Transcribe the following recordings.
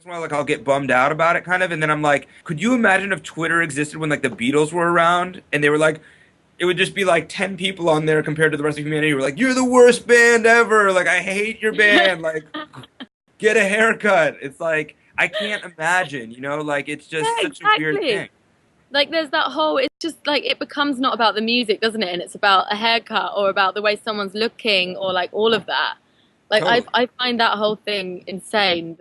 once in a while, like I'll get bummed out about it, kind of, and then I'm like, could you imagine if Twitter existed when like the Beatles were around and they were like, it would just be like 10 people on there compared to the rest of humanity who were like, you're the worst band ever. Like, I hate your band. Like, get a haircut. It's like, I can't imagine, like it's Yeah, just such a weird exactly. thing. Like there's that whole, it's just like it becomes not about the music, doesn't it? And it's about a haircut or about the way someone's looking or like all of that. Like Totally. I find that whole thing insane.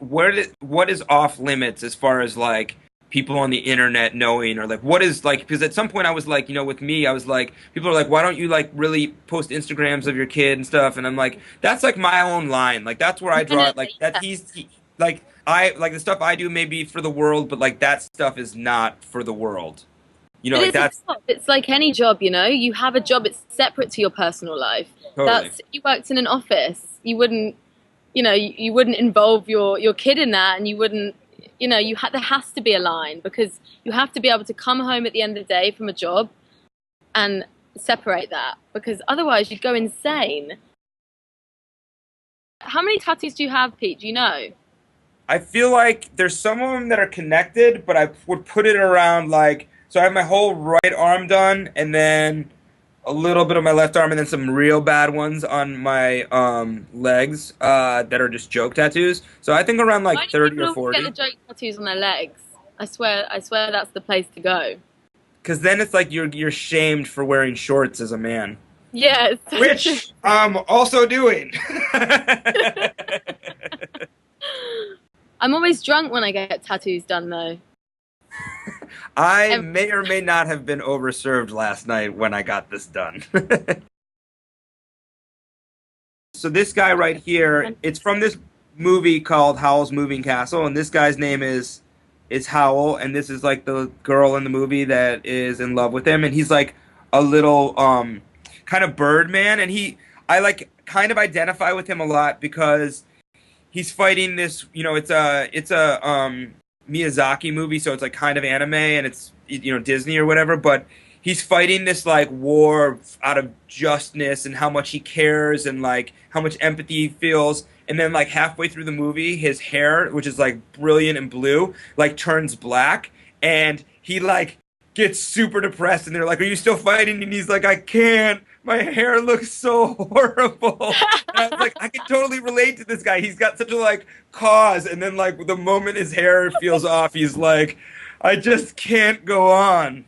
What is off limits as far as like people on the internet knowing or like what is like because at some point I was like with me I was like people are like why don't you like really post Instagrams of your kid and stuff and I'm like that's like my own line like that's where I No, no, draw it like that yeah. like I like the stuff I do may be for the world but like that stuff is not for the world It like is a that's job. It's like any job, you know. You have a job, it's separate to your personal life. totally That's if you worked in an office, you wouldn't, you wouldn't involve your kid in that, and you wouldn't, there has to be a line because you have to be able to come home at the end of the day from a job and separate that because otherwise you'd go insane. How many tattoos do you have, Pete? Do you know? I feel like there's some of them that are connected, but I would put it around like so I have my whole right arm done, and then a little bit of my left arm, and then some real bad ones on my legs that are just joke tattoos. So I think around Why like do 30 people or always get the 40, joke tattoos on their legs? I swear that's the place to go. because then it's like you're shamed for wearing shorts as a man, Yeah, it's so true. which I'm also doing. I'm always drunk when I get tattoos done, though. I Ev- may or may not have been overserved last night when I got this done. So this guy right here, it's from this movie called Howl's Moving Castle, and this guy's name is Howl, and this is like the girl in the movie that is in love with him, and he's like a little kind of bird man, and I like kind of identify with him a lot because he's fighting this, it's a Miyazaki movie, so it's like kind of anime and it's Disney or whatever, but he's fighting this like war out of justness and how much he cares and like how much empathy he feels. And then like halfway through the movie, his hair, which is like brilliant and blue, like turns black and he like gets super depressed and they're like, "Are you still fighting?" And he's like, "I can't. My hair looks so horrible." And I was like, I can totally relate to this guy. He's got such a like cause, and then like the moment his hair feels off, he's like, "I just can't go on."